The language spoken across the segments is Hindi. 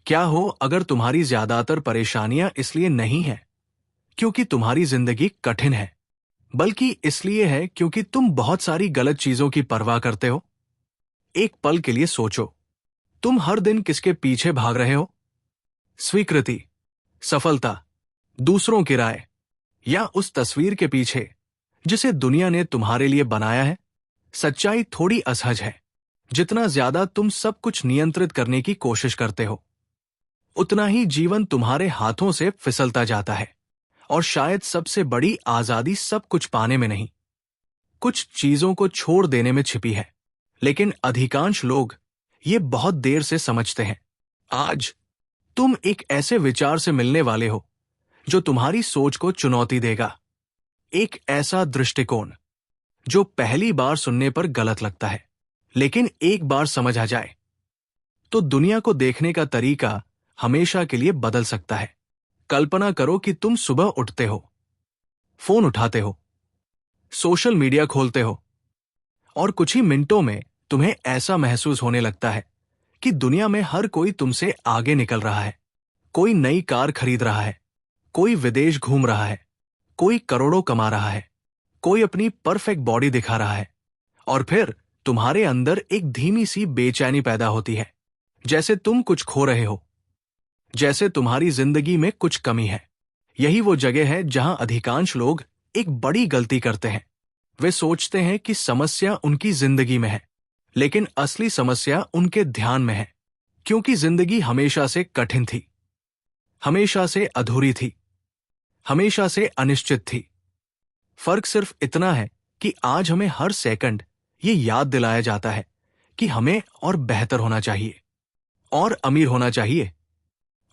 क्या हो अगर तुम्हारी ज्यादातर परेशानियां इसलिए नहीं है क्योंकि तुम्हारी जिंदगी कठिन है, बल्कि इसलिए है क्योंकि तुम बहुत सारी गलत चीजों की परवाह करते हो। एक पल के लिए सोचो, तुम हर दिन किसके पीछे भाग रहे हो? स्वीकृति, सफलता, दूसरों की राय, या उस तस्वीर के पीछे जिसे दुनिया ने तुम्हारे लिए बनाया है? सच्चाई थोड़ी असहज है। जितना ज्यादा तुम सब कुछ नियंत्रित करने की कोशिश करते हो, उतना ही जीवन तुम्हारे हाथों से फिसलता जाता है। और शायद सबसे बड़ी आजादी सब कुछ पाने में नहीं, कुछ चीजों को छोड़ देने में छिपी है। लेकिन अधिकांश लोग ये बहुत देर से समझते हैं। आज तुम एक ऐसे विचार से मिलने वाले हो जो तुम्हारी सोच को चुनौती देगा। एक ऐसा दृष्टिकोण जो पहली बार सुनने पर गलत लगता है, लेकिन एक बार समझ आ जाए तो दुनिया को देखने का तरीका हमेशा के लिए बदल सकता है। कल्पना करो कि तुम सुबह उठते हो, फोन उठाते हो, सोशल मीडिया खोलते हो, और कुछ ही मिनटों में तुम्हें ऐसा महसूस होने लगता है कि दुनिया में हर कोई तुमसे आगे निकल रहा है। कोई नई कार खरीद रहा है, कोई विदेश घूम रहा है, कोई करोड़ों कमा रहा है, कोई अपनी परफेक्ट बॉडी दिखा रहा है। और फिर तुम्हारे अंदर एक धीमी सी बेचैनी पैदा होती है, जैसे तुम कुछ खो रहे हो, जैसे तुम्हारी जिंदगी में कुछ कमी है। यही वो जगह है जहां अधिकांश लोग एक बड़ी गलती करते हैं। वे सोचते हैं कि समस्या उनकी जिंदगी में है, लेकिन असली समस्या उनके ध्यान में है। क्योंकि जिंदगी हमेशा से कठिन थी, हमेशा से अधूरी थी, हमेशा से अनिश्चित थी। फर्क सिर्फ इतना है कि आज हमें हर सेकंड ये याद दिलाया जाता है कि हमें और बेहतर होना चाहिए, और अमीर होना चाहिए,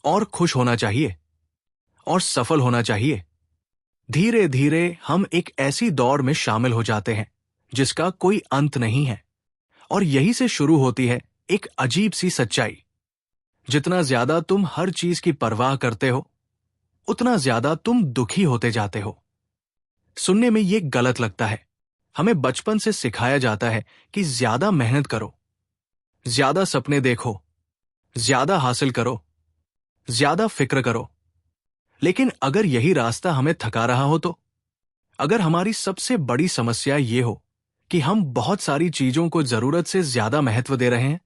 और खुश होना चाहिए, और सफल होना चाहिए। धीरे धीरे हम एक ऐसी दौड़ में शामिल हो जाते हैं जिसका कोई अंत नहीं है। और यही से शुरू होती है एक अजीब सी सच्चाई। जितना ज्यादा तुम हर चीज की परवाह करते हो, उतना ज्यादा तुम दुखी होते जाते हो। सुनने में यह गलत लगता है। हमें बचपन से सिखाया जाता है कि ज्यादा मेहनत करो, ज्यादा सपने देखो, ज्यादा हासिल करो, ज्यादा फिक्र करो। लेकिन अगर यही रास्ता हमें थका रहा हो तो? अगर हमारी सबसे बड़ी समस्या ये हो कि हम बहुत सारी चीजों को जरूरत से ज्यादा महत्व दे रहे हैं।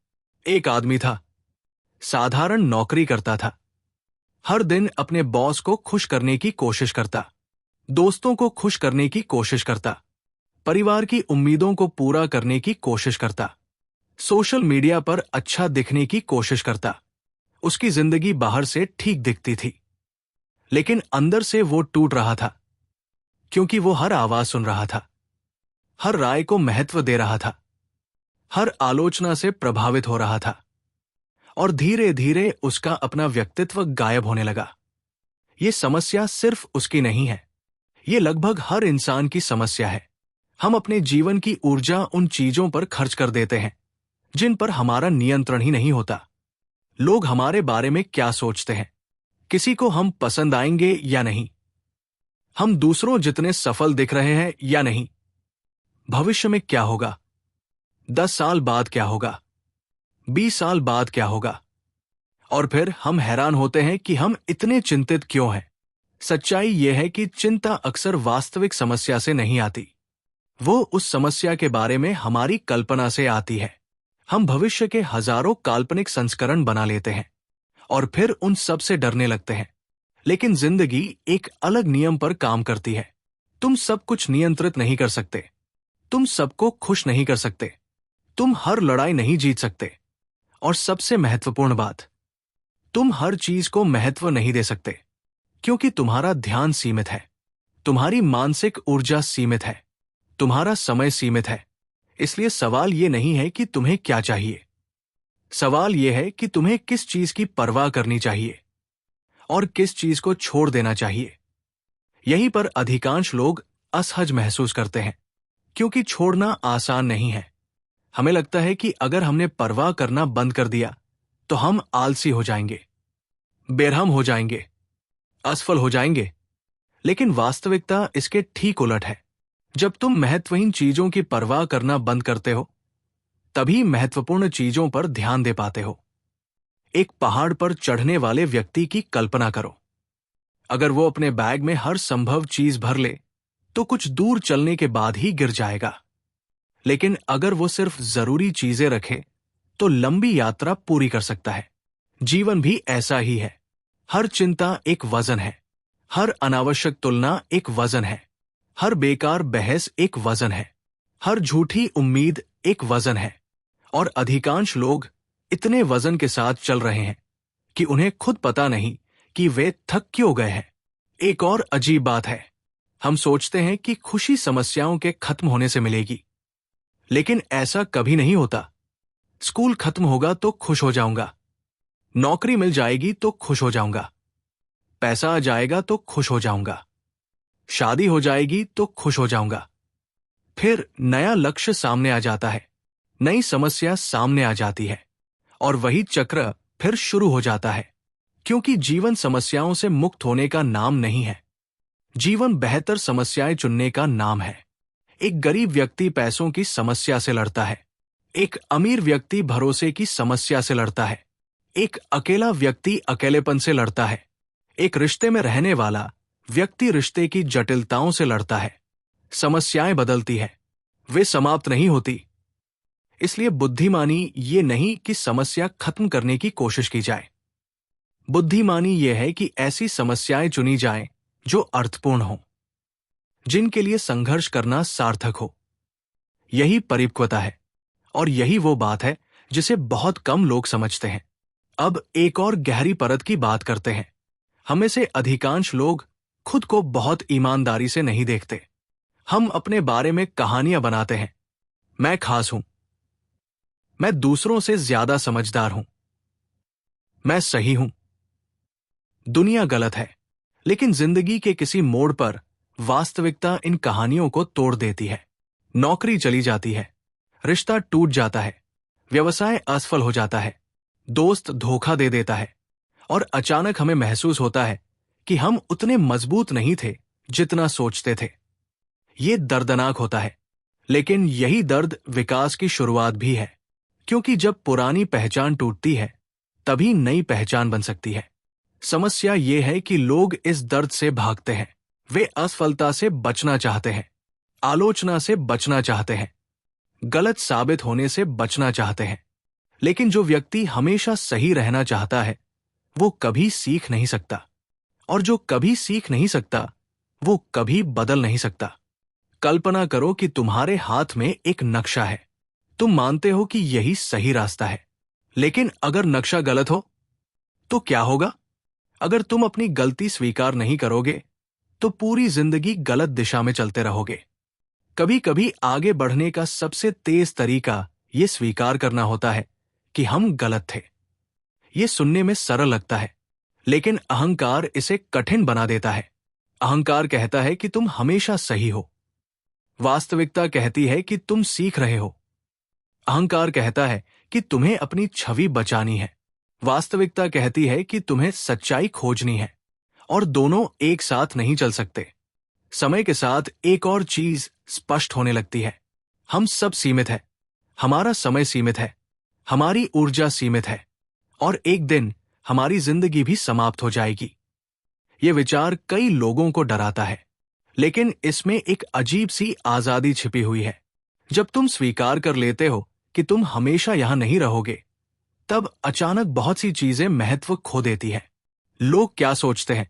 एक आदमी था, साधारण नौकरी करता था, हर दिन अपने बॉस को खुश करने की कोशिश करता, दोस्तों को खुश करने की कोशिश करता, परिवार की उम्मीदों को पूरा करने की कोशिश करता, सोशल मीडिया पर अच्छा दिखने की कोशिश करता। उसकी जिंदगी बाहर से ठीक दिखती थी, लेकिन अंदर से वो टूट रहा था, क्योंकि वो हर आवाज सुन रहा था, हर राय को महत्व दे रहा था, हर आलोचना से प्रभावित हो रहा था, और धीरे धीरे उसका अपना व्यक्तित्व गायब होने लगा। ये समस्या सिर्फ उसकी नहीं है, ये लगभग हर इंसान की समस्या है। हम अपने जीवन की ऊर्जा उन चीजों पर खर्च कर देते हैं जिन पर हमारा नियंत्रण ही नहीं होता। लोग हमारे बारे में क्या सोचते हैं, किसी को हम पसंद आएंगे या नहीं, हम दूसरों जितने सफल दिख रहे हैं या नहीं, भविष्य में क्या होगा, 10 साल बाद क्या होगा, 20 साल बाद क्या होगा। और फिर हम हैरान होते हैं कि हम इतने चिंतित क्यों हैं। सच्चाई यह है कि चिंता अक्सर वास्तविक समस्या से नहीं आती, वो उस समस्या के बारे में हमारी कल्पना से आती है। हम भविष्य के हजारों काल्पनिक संस्करण बना लेते हैं और फिर उन सब से डरने लगते हैं। लेकिन जिंदगी एक अलग नियम पर काम करती है। तुम सब कुछ नियंत्रित नहीं कर सकते, तुम सबको खुश नहीं कर सकते, तुम हर लड़ाई नहीं जीत सकते, और सबसे महत्वपूर्ण बात, तुम हर चीज को महत्व नहीं दे सकते, क्योंकि तुम्हारा ध्यान सीमित है, तुम्हारी मानसिक ऊर्जा सीमित है, तुम्हारा समय सीमित है। इसलिए सवाल यह नहीं है कि तुम्हें क्या चाहिए, सवाल यह है कि तुम्हें किस चीज की परवाह करनी चाहिए और किस चीज को छोड़ देना चाहिए। यहीं पर अधिकांश लोग असहज महसूस करते हैं, क्योंकि छोड़ना आसान नहीं है। हमें लगता है कि अगर हमने परवाह करना बंद कर दिया तो हम आलसी हो जाएंगे, बेरहम हो जाएंगे, असफल हो जाएंगे। लेकिन वास्तविकता इसके ठीक उलट है। जब तुम महत्वहीन चीजों की परवाह करना बंद करते हो, तभी महत्वपूर्ण चीजों पर ध्यान दे पाते हो। एक पहाड़ पर चढ़ने वाले व्यक्ति की कल्पना करो। अगर वो अपने बैग में हर संभव चीज भर ले तो कुछ दूर चलने के बाद ही गिर जाएगा। लेकिन अगर वो सिर्फ जरूरी चीजें रखे तो लंबी यात्रा पूरी कर सकता है। जीवन भी ऐसा ही है। हर चिंता एक वजन है, हर अनावश्यक तुलना एक वजन है, हर बेकार बहस एक वजन है, हर झूठी उम्मीद एक वजन है। और अधिकांश लोग इतने वजन के साथ चल रहे हैं कि उन्हें खुद पता नहीं कि वे थक क्यों गए हैं। एक और अजीब बात है, हम सोचते हैं कि खुशी समस्याओं के खत्म होने से मिलेगी, लेकिन ऐसा कभी नहीं होता। स्कूल खत्म होगा तो खुश हो जाऊंगा, नौकरी मिल जाएगी तो खुश हो जाऊंगा, पैसा आ जाएगा तो खुश हो जाऊंगा, शादी हो जाएगी तो खुश हो जाऊंगा। फिर नया लक्ष्य सामने आ जाता है, नई समस्या सामने आ जाती है और वही चक्र फिर शुरू हो जाता है। क्योंकि जीवन समस्याओं से मुक्त होने का नाम नहीं है। जीवन बेहतर समस्याएं चुनने का नाम है। एक गरीब व्यक्ति पैसों की समस्या से लड़ता है, एक अमीर व्यक्ति भरोसे की समस्या से लड़ता है, एक अकेला व्यक्ति अकेलेपन से लड़ता है, एक रिश्ते में रहने वाला व्यक्ति रिश्ते की जटिलताओं से लड़ता है। समस्याएं बदलती है, वे समाप्त नहीं होती। इसलिए बुद्धिमानी ये नहीं कि समस्या खत्म करने की कोशिश की जाए। बुद्धिमानी ये है कि ऐसी समस्याएं चुनी जाएं जो अर्थपूर्ण हो, जिनके लिए संघर्ष करना सार्थक हो। यही परिपक्वता है और यही वो बात है जिसे बहुत कम लोग समझते हैं। अब एक और गहरी परत की बात करते हैं। हमें से अधिकांश लोग खुद को बहुत ईमानदारी से नहीं देखते। हम अपने बारे में कहानियां बनाते हैं। मैं खास हूं, मैं दूसरों से ज्यादा समझदार हूं, मैं सही हूं, दुनिया गलत है। लेकिन जिंदगी के किसी मोड़ पर वास्तविकता इन कहानियों को तोड़ देती है। नौकरी चली जाती है, रिश्ता टूट जाता है, व्यवसाय असफल हो जाता है, दोस्त धोखा दे देता है और अचानक हमें महसूस होता है कि हम उतने मजबूत नहीं थे जितना सोचते थे। ये दर्दनाक होता है, लेकिन यही दर्द विकास की शुरुआत भी है। क्योंकि जब पुरानी पहचान टूटती है तभी नई पहचान बन सकती है। समस्या ये है कि लोग इस दर्द से भागते हैं। वे असफलता से बचना चाहते हैं, आलोचना से बचना चाहते हैं, गलत साबित होने से बचना चाहते हैं। लेकिन जो व्यक्ति हमेशा सही रहना चाहता है वो कभी सीख नहीं सकता, और जो कभी सीख नहीं सकता वो कभी बदल नहीं सकता। कल्पना करो कि तुम्हारे हाथ में एक नक्शा है। तुम मानते हो कि यही सही रास्ता है, लेकिन अगर नक्शा गलत हो तो क्या होगा? अगर तुम अपनी गलती स्वीकार नहीं करोगे तो पूरी जिंदगी गलत दिशा में चलते रहोगे। कभी कभी आगे बढ़ने का सबसे तेज तरीका ये स्वीकार करना होता है कि हम गलत थे। ये सुनने में सरल लगता है, लेकिन अहंकार इसे कठिन बना देता है। अहंकार कहता है कि तुम हमेशा सही हो। वास्तविकता कहती है कि तुम सीख रहे हो। अहंकार कहता है कि तुम्हें अपनी छवि बचानी है। वास्तविकता कहती है कि तुम्हें सच्चाई खोजनी है, और दोनों एक साथ नहीं चल सकते। समय के साथ एक और चीज स्पष्ट होने लगती है। हम सब सीमित हैं, हमारा समय सीमित है, हमारी ऊर्जा सीमित है, और एक दिन हमारी जिंदगी भी समाप्त हो जाएगी। ये विचार कई लोगों को डराता है, लेकिन इसमें एक अजीब सी आजादी छिपी हुई है। जब तुम स्वीकार कर लेते हो कि तुम हमेशा यहां नहीं रहोगे, तब अचानक बहुत सी चीजें महत्व खो देती हैं। लोग क्या सोचते हैं,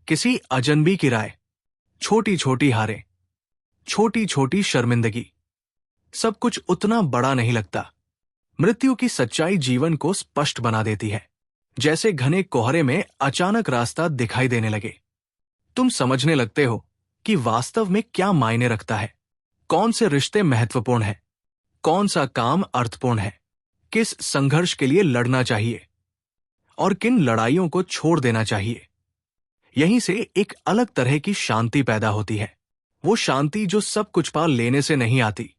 किसी अजनबी की राय, छोटी छोटी हारें, छोटी छोटी शर्मिंदगी, सब कुछ उतना बड़ा नहीं लगता। मृत्यु की सच्चाई जीवन को स्पष्ट बना देती है, जैसे घने कोहरे में अचानक रास्ता दिखाई देने लगे। तुम समझने लगते हो कि वास्तव में क्या मायने रखता है, कौन से रिश्ते महत्वपूर्ण हैं, कौन सा काम अर्थपूर्ण है, किस संघर्ष के लिए लड़ना चाहिए और किन लड़ाइयों को छोड़ देना चाहिए। यहीं से एक अलग तरह की शांति पैदा होती है। वो शांति जो सब कुछ पा लेने से नहीं आती,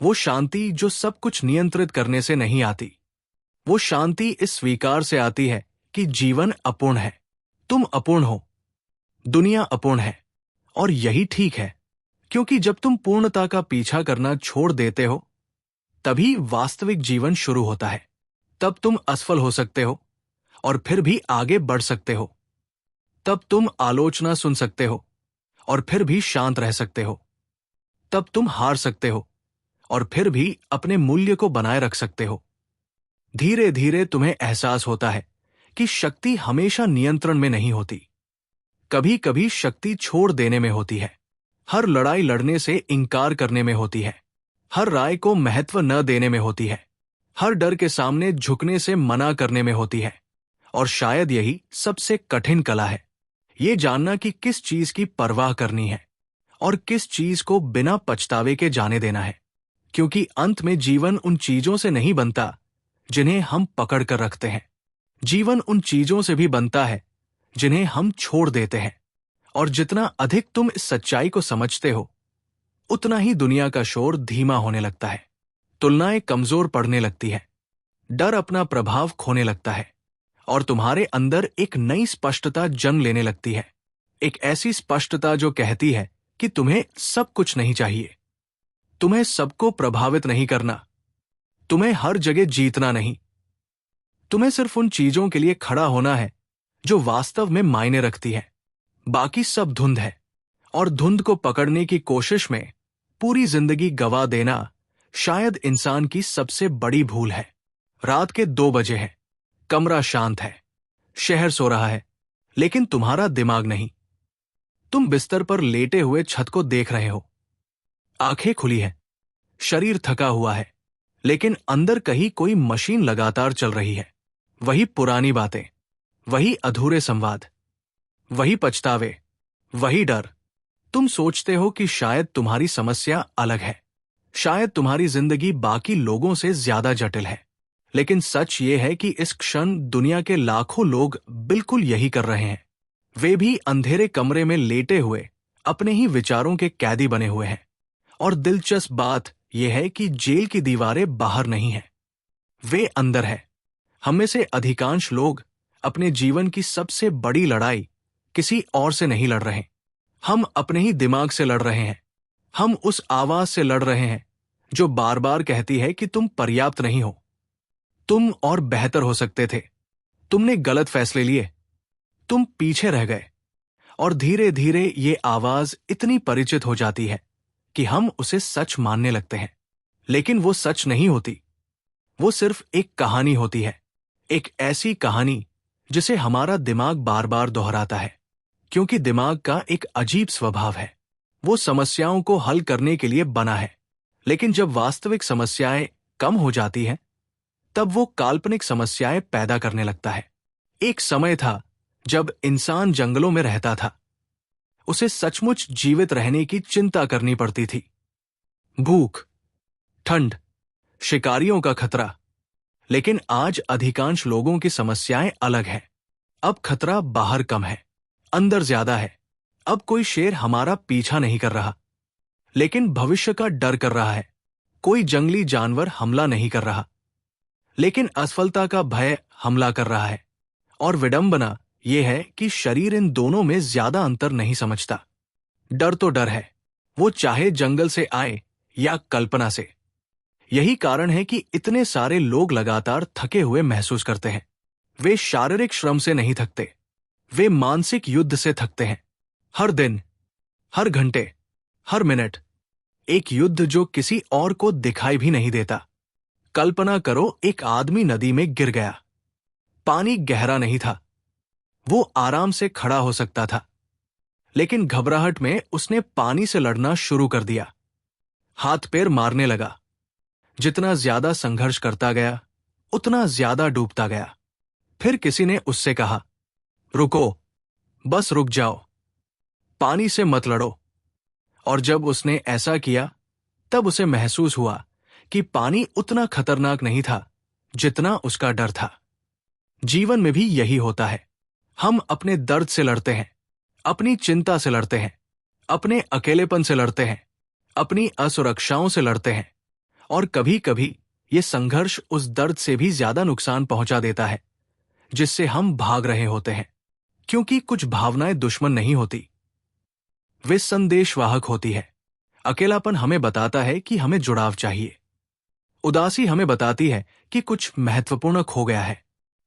वो शांति जो सब कुछ नियंत्रित करने से नहीं आती। वो शांति इस स्वीकार से आती है कि जीवन अपूर्ण है, तुम अपूर्ण हो, दुनिया अपूर्ण है, और यही ठीक है। क्योंकि जब तुम पूर्णता का पीछा करना छोड़ देते हो तभी वास्तविक जीवन शुरू होता है। तब तुम असफल हो सकते हो, और फिर भी आगे बढ़ सकते हो। तब तुम आलोचना सुन सकते हो और फिर भी शांत रह सकते हो। तब तुम हार सकते हो और फिर भी अपने मूल्य को बनाए रख सकते हो। धीरे धीरे तुम्हें एहसास होता है कि शक्ति हमेशा नियंत्रण में नहीं होती। कभी कभी शक्ति छोड़ देने में होती है, हर लड़ाई लड़ने से इंकार करने में होती है, हर राय को महत्व न देने में होती है, हर डर के सामने झुकने से मना करने में होती है। और शायद यही सबसे कठिन कला है, ये जानना कि किस चीज की परवाह करनी है और किस चीज को बिना पछतावे के जाने देना है। क्योंकि अंत में जीवन उन चीजों से नहीं बनता जिन्हें हम पकड़ कर रखते हैं। जीवन उन चीजों से भी बनता है जिन्हें हम छोड़ देते हैं। और जितना अधिक तुम इस सच्चाई को समझते हो, उतना ही दुनिया का शोर धीमा होने लगता है, तुलनाएं कमजोर पड़ने लगती है, डर अपना प्रभाव खोने लगता है और तुम्हारे अंदर एक नई स्पष्टता जन्म लेने लगती है। एक ऐसी स्पष्टता जो कहती है कि तुम्हें सब कुछ नहीं चाहिए, तुम्हें सबको प्रभावित नहीं करना, तुम्हें हर जगह जीतना नहीं, तुम्हें सिर्फ उन चीजों के लिए खड़ा होना है जो वास्तव में मायने रखती है। बाकी सब धुंध है और धुंध को पकड़ने की कोशिश में पूरी जिंदगी गवा देना शायद इंसान की सबसे बड़ी भूल है। रात के 2 बजे हैं, कमरा शांत है, शहर सो रहा है, लेकिन तुम्हारा दिमाग नहीं। तुम बिस्तर पर लेटे हुए छत को देख रहे हो, आंखें खुली हैं, शरीर थका हुआ है, लेकिन अंदर कहीं कोई मशीन लगातार चल रही है। वही पुरानी बातें, वही अधूरे संवाद, वही पछतावे, वही डर। तुम सोचते हो कि शायद तुम्हारी समस्या अलग है, शायद तुम्हारी जिंदगी बाकी लोगों से ज्यादा जटिल है, लेकिन सच ये है कि इस क्षण दुनिया के लाखों लोग बिल्कुल यही कर रहे हैं। वे भी अंधेरे कमरे में लेटे हुए अपने ही विचारों के कैदी बने हुए हैं। और दिलचस्प बात यह है कि जेल की दीवारें बाहर नहीं हैं, वे अंदर है। हम में से अधिकांश लोग अपने जीवन की सबसे बड़ी लड़ाई किसी और से नहीं लड़ रहे, हम अपने ही दिमाग से लड़ रहे हैं। हम उस आवाज से लड़ रहे हैं जो बार बार कहती है कि तुम पर्याप्त नहीं हो, तुम और बेहतर हो सकते थे, तुमने गलत फैसले लिए, तुम पीछे रह गए। और धीरे धीरे ये आवाज इतनी परिचित हो जाती है कि हम उसे सच मानने लगते हैं। लेकिन वो सच नहीं होती, वो सिर्फ एक कहानी होती है, एक ऐसी कहानी जिसे हमारा दिमाग बार बार दोहराता है। क्योंकि दिमाग का एक अजीब स्वभाव है, वो समस्याओं को हल करने के लिए बना है, लेकिन जब वास्तविक समस्याएं कम हो जाती हैं, तब वो काल्पनिक समस्याएं पैदा करने लगता है। एक समय था जब इंसान जंगलों में रहता था, उसे सचमुच जीवित रहने की चिंता करनी पड़ती थी। भूख, ठंड, शिकारियों का खतरा। लेकिन आज अधिकांश लोगों की समस्याएं अलग हैं। अब खतरा बाहर कम है, अंदर ज्यादा है। अब कोई शेर हमारा पीछा नहीं कर रहा, लेकिन भविष्य का डर कर रहा है। कोई जंगली जानवर हमला नहीं कर रहा, लेकिन असफलता का भय हमला कर रहा है। और विडंबना यह है कि शरीर इन दोनों में ज्यादा अंतर नहीं समझता। डर तो डर है, वो चाहे जंगल से आए या कल्पना से। यही कारण है कि इतने सारे लोग लगातार थके हुए महसूस करते हैं। वे शारीरिक श्रम से नहीं थकते, वे मानसिक युद्ध से थकते हैं। हर दिन, हर घंटे, हर मिनट एक युद्ध जो किसी और को दिखाई भी नहीं देता। कल्पना करो, एक आदमी नदी में गिर गया, पानी गहरा नहीं था, वो आराम से खड़ा हो सकता था, लेकिन घबराहट में उसने पानी से लड़ना शुरू कर दिया, हाथ पैर मारने लगा। जितना ज्यादा संघर्ष करता गया, उतना ज्यादा डूबता गया। फिर किसी ने उससे कहा, रुको, बस रुक जाओ, पानी से मत लड़ो। और जब उसने ऐसा किया, तब उसे महसूस हुआ कि पानी उतना खतरनाक नहीं था जितना उसका डर था। जीवन में भी यही होता है। हम अपने दर्द से लड़ते हैं, अपनी चिंता से लड़ते हैं, अपने अकेलेपन से लड़ते हैं, अपनी असुरक्षाओं से लड़ते हैं। और कभी कभी ये संघर्ष उस दर्द से भी ज्यादा नुकसान पहुंचा देता है जिससे हम भाग रहे होते हैं। क्योंकि कुछ भावनाएं दुश्मन नहीं होती, वे संदेशवाहक होती है। अकेलापन हमें बताता है कि हमें जुड़ाव चाहिए। उदासी हमें बताती है कि कुछ महत्वपूर्ण खो गया है।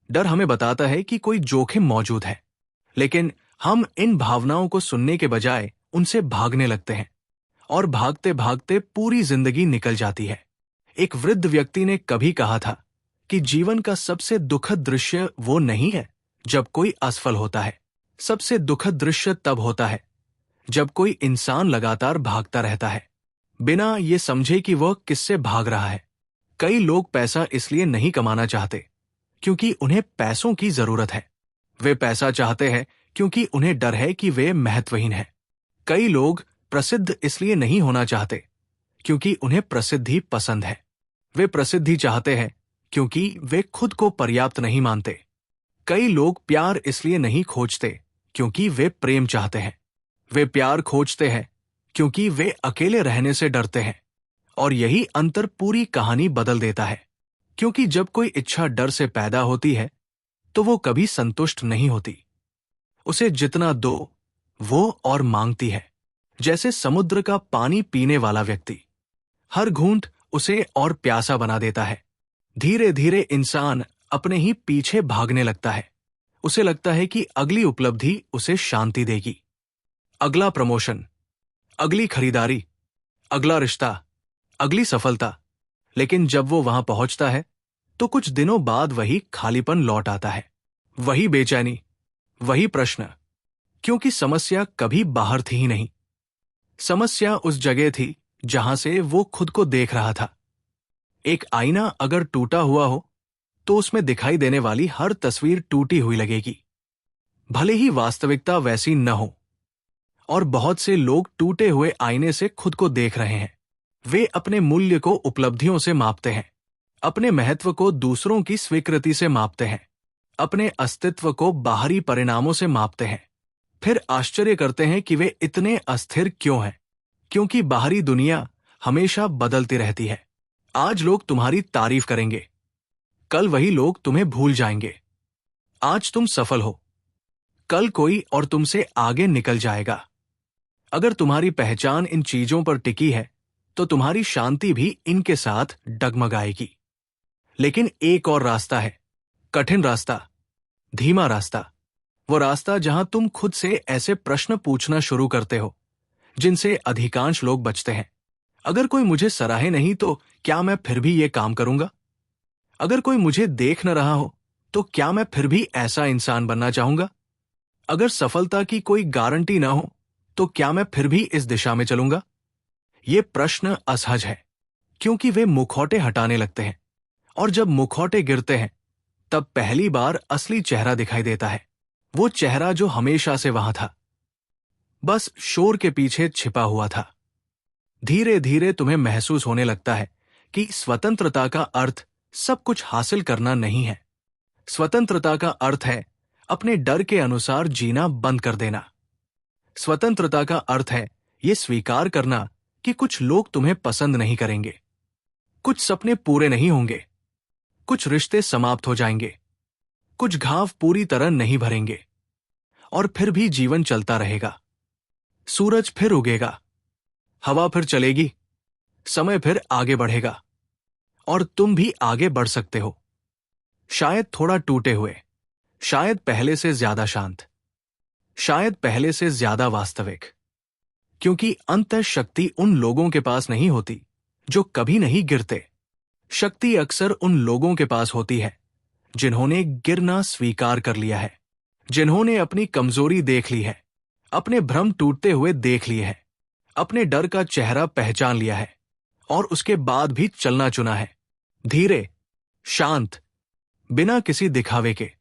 डर हमें बताता है कि कोई जोखिम मौजूद है, लेकिन हम इन भावनाओं को सुनने के बजाय उनसे भागने लगते हैं और भागते भागते पूरी जिंदगी निकल जाती है। एक वृद्ध व्यक्ति ने कभी कहा था कि जीवन का सबसे दुखद दृश्य वो नहीं है जब कोई असफल होता है। सबसे दुखद दृश्य तब होता है जब कोई इंसान लगातार भागता रहता है, बिना ये समझे कि वह किससे भाग रहा है। कई लोग पैसा इसलिए नहीं कमाना चाहते क्योंकि उन्हें पैसों की जरूरत है। वे पैसा चाहते हैं क्योंकि उन्हें डर है कि वे महत्वहीन हैं। कई लोग प्रसिद्ध इसलिए नहीं होना चाहते क्योंकि उन्हें प्रसिद्धि पसंद है। वे प्रसिद्धि चाहते हैं क्योंकि वे खुद को पर्याप्त नहीं मानते। कई लोग प्यार इसलिए नहीं खोजते क्योंकि वे प्रेम चाहते हैं। वे प्यार खोजते हैं क्योंकि वे अकेले रहने से डरते हैं। और यही अंतर पूरी कहानी बदल देता है, क्योंकि जब कोई इच्छा डर से पैदा होती है तो वो कभी संतुष्ट नहीं होती। उसे जितना दो वो और मांगती है, जैसे समुद्र का पानी पीने वाला व्यक्ति। हर घूंट उसे और प्यासा बना देता है। धीरे धीरे इंसान अपने ही पीछे भागने लगता है। उसे लगता है कि अगली उपलब्धि उसे शांति देगी, अगला प्रमोशन, अगली खरीदारी, अगला रिश्ता, अगली सफलता। लेकिन जब वो वहां पहुंचता है तो कुछ दिनों बाद वही खालीपन लौट आता है, वही बेचैनी, वही प्रश्न, क्योंकि समस्या कभी बाहर थी ही नहीं। समस्या उस जगह थी जहां से वो खुद को देख रहा था। एक आईना अगर टूटा हुआ हो तो उसमें दिखाई देने वाली हर तस्वीर टूटी हुई लगेगी, भले ही वास्तविकता वैसी न हो। और बहुत से लोग टूटे हुए आईने से खुद को देख रहे हैं। वे अपने मूल्य को उपलब्धियों से मापते हैं, अपने महत्व को दूसरों की स्वीकृति से मापते हैं, अपने अस्तित्व को बाहरी परिणामों से मापते हैं। फिर आश्चर्य करते हैं कि वे इतने अस्थिर क्यों हैं, क्योंकि बाहरी दुनिया हमेशा बदलती रहती है। आज लोग तुम्हारी तारीफ करेंगे, कल वही लोग तुम्हें भूल जाएंगे। आज तुम सफल हो, कल कोई और तुमसे आगे निकल जाएगा। अगर तुम्हारी पहचान इन चीजों पर टिकी है तो तुम्हारी शांति भी इनके साथ डगमगाएगी। लेकिन एक और रास्ता है, कठिन रास्ता, धीमा रास्ता। वो रास्ता जहां तुम खुद से ऐसे प्रश्न पूछना शुरू करते हो जिनसे अधिकांश लोग बचते हैं। अगर कोई मुझे सराहे नहीं तो क्या मैं फिर भी ये काम करूंगा? अगर कोई मुझे देख न रहा हो तो क्या मैं फिर भी ऐसा इंसान बनना चाहूंगा? अगर सफलता की कोई गारंटी ना हो तो क्या मैं फिर भी इस दिशा में चलूंगा? ये प्रश्न असहज है क्योंकि वे मुखौटे हटाने लगते हैं, और जब मुखौटे गिरते हैं तब पहली बार असली चेहरा दिखाई देता है। वो चेहरा जो हमेशा से वहां था, बस शोर के पीछे छिपा हुआ था। धीरे धीरे तुम्हें महसूस होने लगता है कि स्वतंत्रता का अर्थ सब कुछ हासिल करना नहीं है। स्वतंत्रता का अर्थ है अपने डर के अनुसार जीना बंद कर देना। स्वतंत्रता का अर्थ है ये स्वीकार करना कि कुछ लोग तुम्हें पसंद नहीं करेंगे, कुछ सपने पूरे नहीं होंगे, कुछ रिश्ते समाप्त हो जाएंगे, कुछ घाव पूरी तरह नहीं भरेंगे, और फिर भी जीवन चलता रहेगा। सूरज फिर उगेगा, हवा फिर चलेगी, समय फिर आगे बढ़ेगा, और तुम भी आगे बढ़ सकते हो। शायद थोड़ा टूटे हुए, शायद पहले से ज्यादा शांत, शायद पहले से ज्यादा वास्तविक। क्योंकि अंतः शक्ति उन लोगों के पास नहीं होती जो कभी नहीं गिरते। शक्ति अक्सर उन लोगों के पास होती है जिन्होंने गिरना स्वीकार कर लिया है, जिन्होंने अपनी कमजोरी देख ली है, अपने भ्रम टूटते हुए देख लिए हैं, अपने डर का चेहरा पहचान लिया है और उसके बाद भी चलना चुना है, धीरे, शांत, बिना किसी दिखावे के।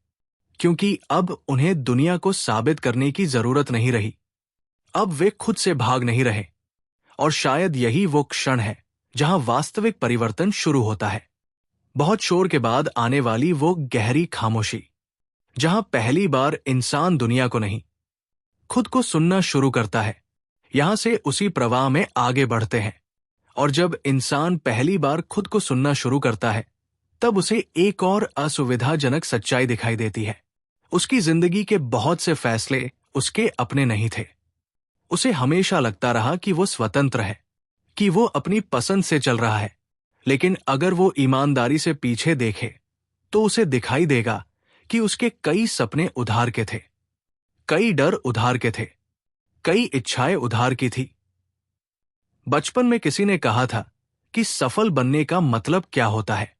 क्योंकि अब उन्हें दुनिया को साबित करने की जरूरत नहीं रही। अब वे खुद से भाग नहीं रहे, और शायद यही वो क्षण है जहां वास्तविक परिवर्तन शुरू होता है। बहुत शोर के बाद आने वाली वो गहरी खामोशी, जहां पहली बार इंसान दुनिया को नहीं, खुद को सुनना शुरू करता है। यहां से उसी प्रवाह में आगे बढ़ते हैं, और जब इंसान पहली बार खुद को सुनना शुरू करता है तब उसे एक और असुविधाजनक सच्चाई दिखाई देती है। उसकी जिंदगी के बहुत से फैसले उसके अपने नहीं थे। उसे हमेशा लगता रहा कि वो स्वतंत्र है, कि वो अपनी पसंद से चल रहा है। लेकिन अगर वो ईमानदारी से पीछे देखे तो उसे दिखाई देगा कि उसके कई सपने उधार के थे, कई डर उधार के थे, कई इच्छाएं उधार की थी। बचपन में किसी ने कहा था कि सफल बनने का मतलब क्या होता है।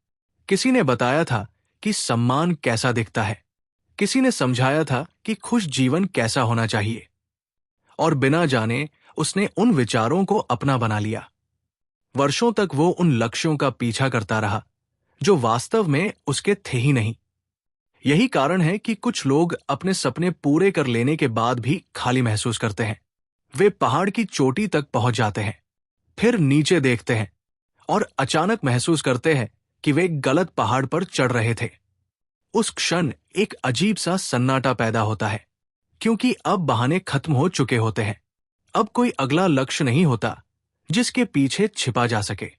किसी ने बताया था कि सम्मान कैसा दिखता है। किसी ने समझाया था कि खुश जीवन कैसा होना चाहिए। और बिना जाने उसने उन विचारों को अपना बना लिया। वर्षों तक वो उन लक्ष्यों का पीछा करता रहा जो वास्तव में उसके थे ही नहीं। यही कारण है कि कुछ लोग अपने सपने पूरे कर लेने के बाद भी खाली महसूस करते हैं। वे पहाड़ की चोटी तक पहुंच जाते हैं, फिर नीचे देखते हैं और अचानक महसूस करते हैं कि वे गलत पहाड़ पर चढ़ रहे थे। उस क्षण एक अजीब सा सन्नाटा पैदा होता है, क्योंकि अब बहाने खत्म हो चुके होते हैं। अब कोई अगला लक्ष्य नहीं होता जिसके पीछे छिपा जा सके।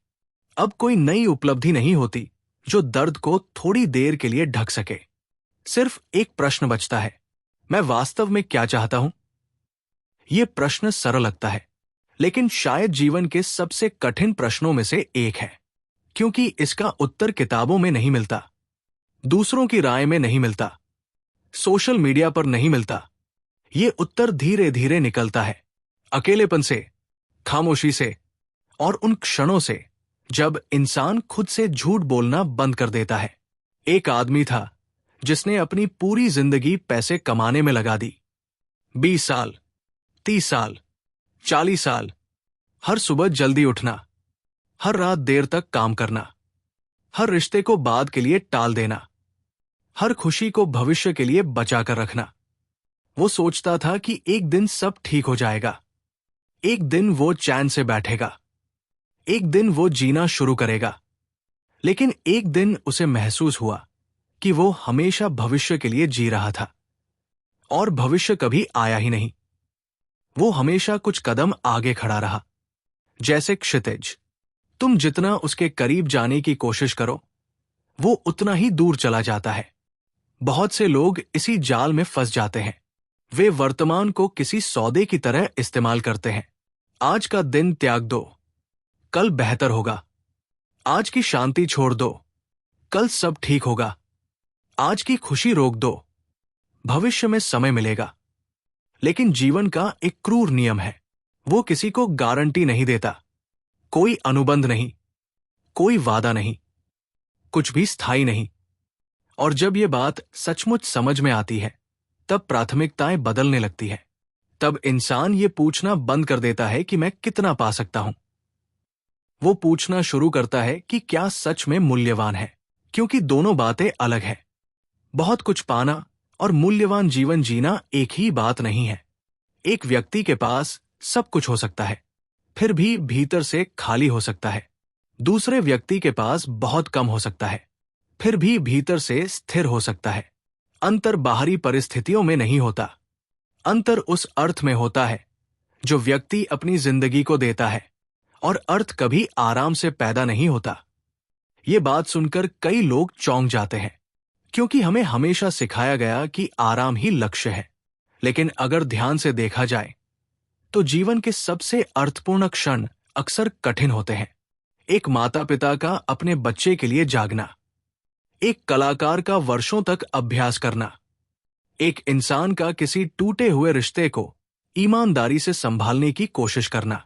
अब कोई नई उपलब्धि नहीं होती जो दर्द को थोड़ी देर के लिए ढक सके। सिर्फ एक प्रश्न बचता है, मैं वास्तव में क्या चाहता हूं? यह प्रश्न सरल लगता है, लेकिन शायद जीवन के सबसे कठिन प्रश्नों में से एक है, क्योंकि इसका उत्तर किताबों में नहीं मिलता, दूसरों की राय में नहीं मिलता, सोशल मीडिया पर नहीं मिलता। यह उत्तर धीरे धीरे निकलता है, अकेलेपन से, खामोशी से, और उन क्षणों से जब इंसान खुद से झूठ बोलना बंद कर देता है। एक आदमी था जिसने अपनी पूरी जिंदगी पैसे कमाने में लगा दी। 20 साल, 30 साल, 40 साल, हर सुबह जल्दी उठना, हर रात देर तक काम करना, हर रिश्ते को बाद के लिए टाल देना, हर खुशी को भविष्य के लिए बचा कर रखना। वो सोचता था कि एक दिन सब ठीक हो जाएगा, एक दिन वो चैन से बैठेगा, एक दिन वो जीना शुरू करेगा। लेकिन एक दिन उसे महसूस हुआ कि वो हमेशा भविष्य के लिए जी रहा था, और भविष्य कभी आया ही नहीं। वो हमेशा कुछ कदम आगे खड़ा रहा, जैसे क्षितिज। तुम जितना उसके करीब जाने की कोशिश करो, वो उतना ही दूर चला जाता है। बहुत से लोग इसी जाल में फंस जाते हैं। वे वर्तमान को किसी सौदे की तरह इस्तेमाल करते हैं। आज का दिन त्याग दो, कल बेहतर होगा। आज की शांति छोड़ दो, कल सब ठीक होगा। आज की खुशी रोक दो, भविष्य में समय मिलेगा। लेकिन जीवन का एक क्रूर नियम है, वो किसी को गारंटी नहीं देता। कोई अनुबंध नहीं, कोई वादा नहीं, कुछ भी स्थायी नहीं। और जब ये बात सचमुच समझ में आती है, तब प्राथमिकताएं बदलने लगती है। तब इंसान ये पूछना बंद कर देता है कि मैं कितना पा सकता हूं। वो पूछना शुरू करता है कि क्या सच में मूल्यवान है, क्योंकि दोनों बातें अलग हैं। बहुत कुछ पाना और मूल्यवान जीवन जीना एक ही बात नहीं है। एक व्यक्ति के पास सब कुछ हो सकता है, फिर भी भीतर से खाली हो सकता है। दूसरे व्यक्ति के पास बहुत कम हो सकता है, फिर भी भीतर से स्थिर हो सकता है। अंतर बाहरी परिस्थितियों में नहीं होता, अंतर उस अर्थ में होता है जो व्यक्ति अपनी जिंदगी को देता है, और अर्थ कभी आराम से पैदा नहीं होता। ये बात सुनकर कई लोग चौंक जाते हैं, क्योंकि हमें हमेशा सिखाया गया कि आराम ही लक्ष्य है। लेकिन अगर ध्यान से देखा जाए तो जीवन के सबसे अर्थपूर्ण क्षण अक्सर कठिन होते हैं। एक माता पिता का अपने बच्चे के लिए जागना, एक कलाकार का वर्षों तक अभ्यास करना, एक इंसान का किसी टूटे हुए रिश्ते को ईमानदारी से संभालने की कोशिश करना,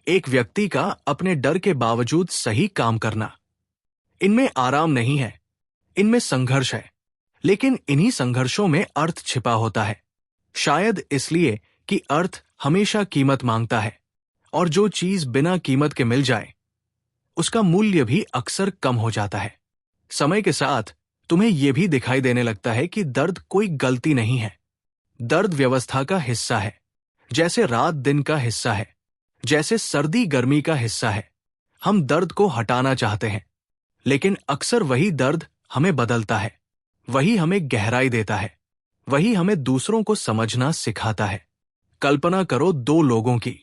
एक व्यक्ति का अपने डर के बावजूद सही काम करना। इनमें आराम नहीं है, इनमें संघर्ष है, लेकिन इन्हीं संघर्षों में अर्थ छिपा होता है। शायद इसलिए कि अर्थ हमेशा कीमत मांगता है, और जो चीज बिना कीमत के मिल जाए उसका मूल्य भी अक्सर कम हो जाता है। समय के साथ तुम्हें यह भी दिखाई देने लगता है कि दर्द कोई गलती नहीं है। दर्द व्यवस्था का हिस्सा है, जैसे रात दिन का हिस्सा है, जैसे सर्दी गर्मी का हिस्सा है। हम दर्द को हटाना चाहते हैं, लेकिन अक्सर वही दर्द हमें बदलता है, वही हमें गहराई देता है, वही हमें दूसरों को समझना सिखाता है। कल्पना करो दो लोगों की,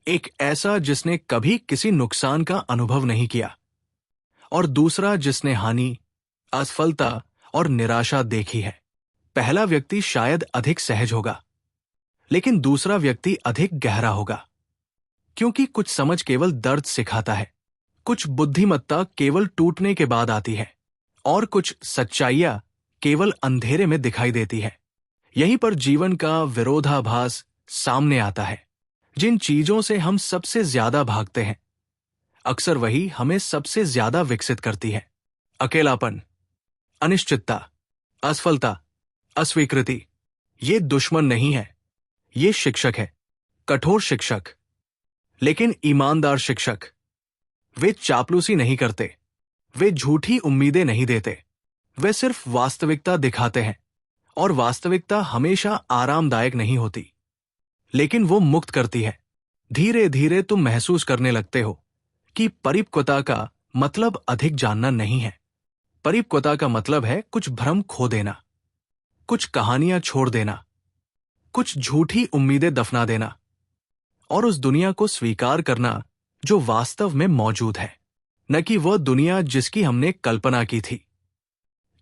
एक ऐसा जिसने कभी किसी नुकसान का अनुभव नहीं किया, और दूसरा जिसने हानि, असफलता और निराशा देखी है। पहला व्यक्ति शायद अधिक सहज होगा, लेकिन दूसरा व्यक्ति अधिक गहरा होगा, क्योंकि कुछ समझ केवल दर्द सिखाता है, कुछ बुद्धिमत्ता केवल टूटने के बाद आती है, और कुछ सच्चाइयां केवल अंधेरे में दिखाई देती है। यहीं पर जीवन का विरोधाभास सामने आता है। जिन चीजों से हम सबसे ज्यादा भागते हैं, अक्सर वही हमें सबसे ज्यादा विकसित करती है। अकेलापन, अनिश्चितता, असफलता, अस्वीकृति, ये दुश्मन नहीं है, ये शिक्षक है। कठोर शिक्षक, लेकिन ईमानदार शिक्षक। वे चापलूसी नहीं करते, वे झूठी उम्मीदें नहीं देते, वे सिर्फ वास्तविकता दिखाते हैं। और वास्तविकता हमेशा आरामदायक नहीं होती, लेकिन वो मुक्त करती है। धीरे धीरे तुम महसूस करने लगते हो कि परिपक्वता का मतलब अधिक जानना नहीं है। परिपक्वता का मतलब है कुछ भ्रम खो देना, कुछ कहानियां छोड़ देना, कुछ झूठी उम्मीदें दफना देना, और उस दुनिया को स्वीकार करना जो वास्तव में मौजूद है, न कि वह दुनिया जिसकी हमने कल्पना की थी।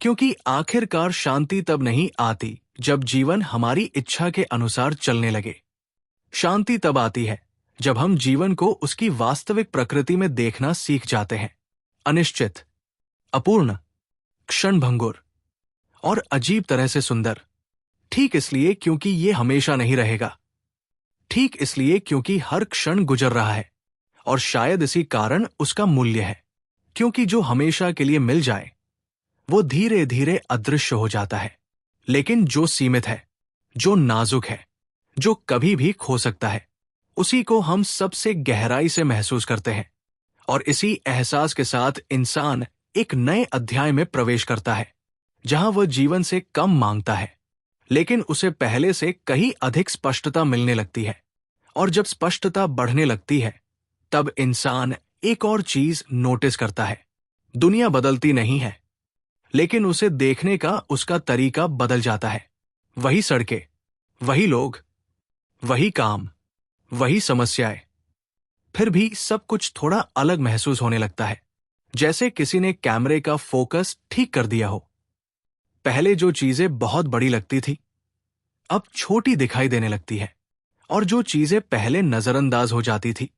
क्योंकि आखिरकार शांति तब नहीं आती जब जीवन हमारी इच्छा के अनुसार चलने लगे। शांति तब आती है जब हम जीवन को उसकी वास्तविक प्रकृति में देखना सीख जाते हैं। अनिश्चित, अपूर्ण, क्षणभंगुर और अजीब तरह से सुंदर। ठीक इसलिए क्योंकि ये हमेशा नहीं रहेगा। ठीक इसलिए क्योंकि हर क्षण गुजर रहा है, और शायद इसी कारण उसका मूल्य है। क्योंकि जो हमेशा के लिए मिल जाए वो धीरे धीरे अदृश्य हो जाता है, लेकिन जो सीमित है, जो नाजुक है, जो कभी भी खो सकता है, उसी को हम सबसे गहराई से महसूस करते हैं। और इसी एहसास के साथ इंसान एक नए अध्याय में प्रवेश करता है, जहां वह जीवन से कम मांगता है, लेकिन उसे पहले से कहीं अधिक स्पष्टता मिलने लगती है। और जब स्पष्टता बढ़ने लगती है, तब इंसान एक और चीज नोटिस करता है। दुनिया बदलती नहीं है, लेकिन उसे देखने का उसका तरीका बदल जाता है। वही सड़कें, वही लोग, वही काम, वही समस्याएं, फिर भी सब कुछ थोड़ा अलग महसूस होने लगता है, जैसे किसी ने कैमरे का फोकस ठीक कर दिया हो। पहले जो चीजें बहुत बड़ी लगती थी, अब छोटी दिखाई देने लगती है, और जो चीजें पहले नजरअंदाज हो जाती थी,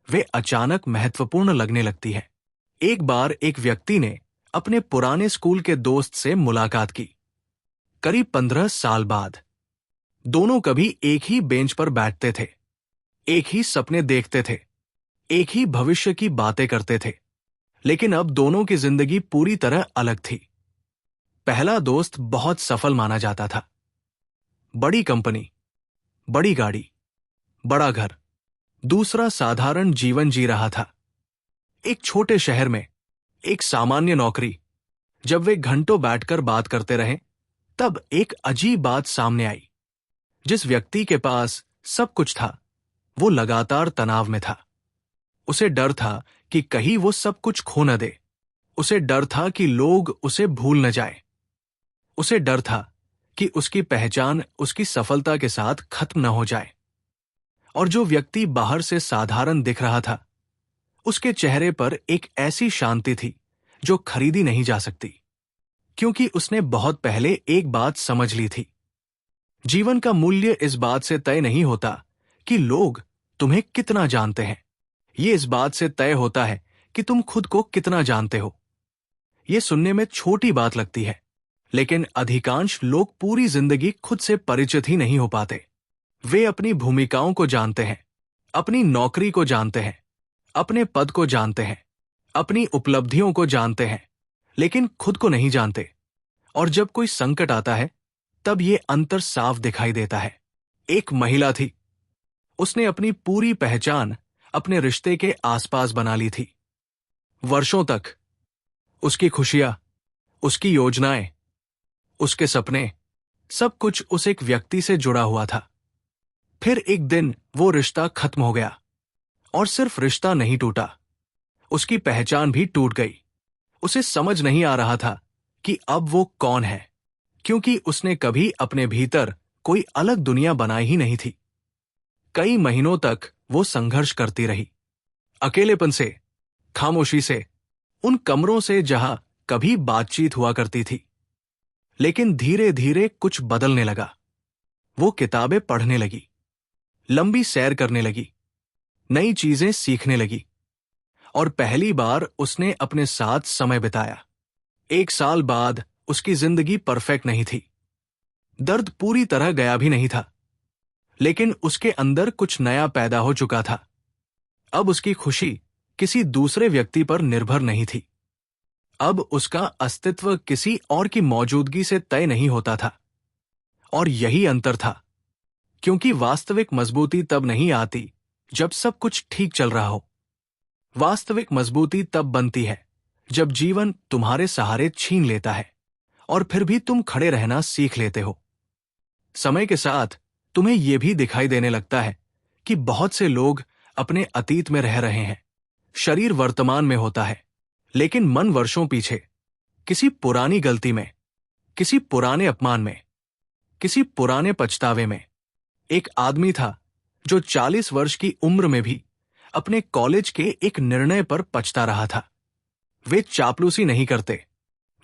वे अचानक महत्वपूर्ण लगने लगती है। एक बार एक व्यक्ति ने अपने पुराने स्कूल के दोस्त से मुलाकात की। करीब 15 साल बाद। दोनों कभी एक ही बेंच पर बैठते थे, एक ही सपने देखते थे, एक ही भविष्य की बातें करते थे, लेकिन अब दोनों की जिंदगी पूरी तरह अलग थी। पहला दोस्त बहुत सफल माना जाता था। बड़ी कंपनी, बड़ी गाड़ी, बड़ा घर। दूसरा साधारण जीवन जी रहा था, एक छोटे शहर में, एक सामान्य नौकरी। जब वे घंटों बैठकर बात करते रहे, तब एक अजीब बात सामने आई। जिस व्यक्ति के पास सब कुछ था, वो लगातार तनाव में था। उसे डर था कि कहीं वो सब कुछ खो न दे। उसे डर था कि लोग उसे भूल न जाए। उसे डर था कि उसकी पहचान उसकी सफलता के साथ खत्म न हो जाए। और जो व्यक्ति बाहर से साधारण दिख रहा था, उसके चेहरे पर एक ऐसी शांति थी जो खरीदी नहीं जा सकती, क्योंकि उसने बहुत पहले एक बात समझ ली थी। जीवन का मूल्य इस बात से तय नहीं होता कि लोग तुम्हें कितना जानते हैं, ये इस बात से तय होता है कि तुम खुद को कितना जानते हो। ये सुनने में छोटी बात लगती है, लेकिन अधिकांश लोग पूरी जिंदगी खुद से परिचित ही नहीं हो पाते। वे अपनी भूमिकाओं को जानते हैं, अपनी नौकरी को जानते हैं, अपने पद को जानते हैं, अपनी उपलब्धियों को जानते हैं, लेकिन खुद को नहीं जानते। और जब कोई संकट आता है, तब ये अंतर साफ दिखाई देता है। एक महिला थी, उसने अपनी पूरी पहचान अपने रिश्ते के आसपास बना ली थी। वर्षों तक उसकी खुशियां, उसकी योजनाएं, उसके सपने, सब कुछ उस एक व्यक्ति से जुड़ा हुआ था। फिर एक दिन वो रिश्ता खत्म हो गया, और सिर्फ रिश्ता नहीं टूटा, उसकी पहचान भी टूट गई। उसे समझ नहीं आ रहा था कि अब वो कौन है, क्योंकि उसने कभी अपने भीतर कोई अलग दुनिया बनाई ही नहीं थी। कई महीनों तक वो संघर्ष करती रही, अकेलेपन से, खामोशी से, उन कमरों से जहां कभी बातचीत हुआ करती थी। लेकिन धीरे धीरे कुछ बदलने लगा। वो किताबें पढ़ने लगी, लंबी सैर करने लगी, नई चीजें सीखने लगी, और पहली बार उसने अपने साथ समय बिताया। 1 साल बाद उसकी जिंदगी परफेक्ट नहीं थी। दर्द पूरी तरह गया भी नहीं था, लेकिन उसके अंदर कुछ नया पैदा हो चुका था। अब उसकी खुशी किसी दूसरे व्यक्ति पर निर्भर नहीं थी। अब उसका अस्तित्व किसी और की मौजूदगी से तय नहीं होता था। और यही अंतर था, क्योंकि वास्तविक मजबूती तब नहीं आती जब सब कुछ ठीक चल रहा हो। वास्तविक मजबूती तब बनती है जब जीवन तुम्हारे सहारे छीन लेता है और फिर भी तुम खड़े रहना सीख लेते हो। समय के साथ तुम्हें यह भी दिखाई देने लगता है कि बहुत से लोग अपने अतीत में रह रहे हैं। शरीर वर्तमान में होता है, लेकिन मन वर्षों पीछे, किसी पुरानी गलती में, किसी पुराने अपमान में, किसी पुराने पछतावे में। एक आदमी था जो 40 वर्ष की उम्र में भी अपने कॉलेज के एक निर्णय पर पछता रहा था। वे चापलूसी नहीं करते,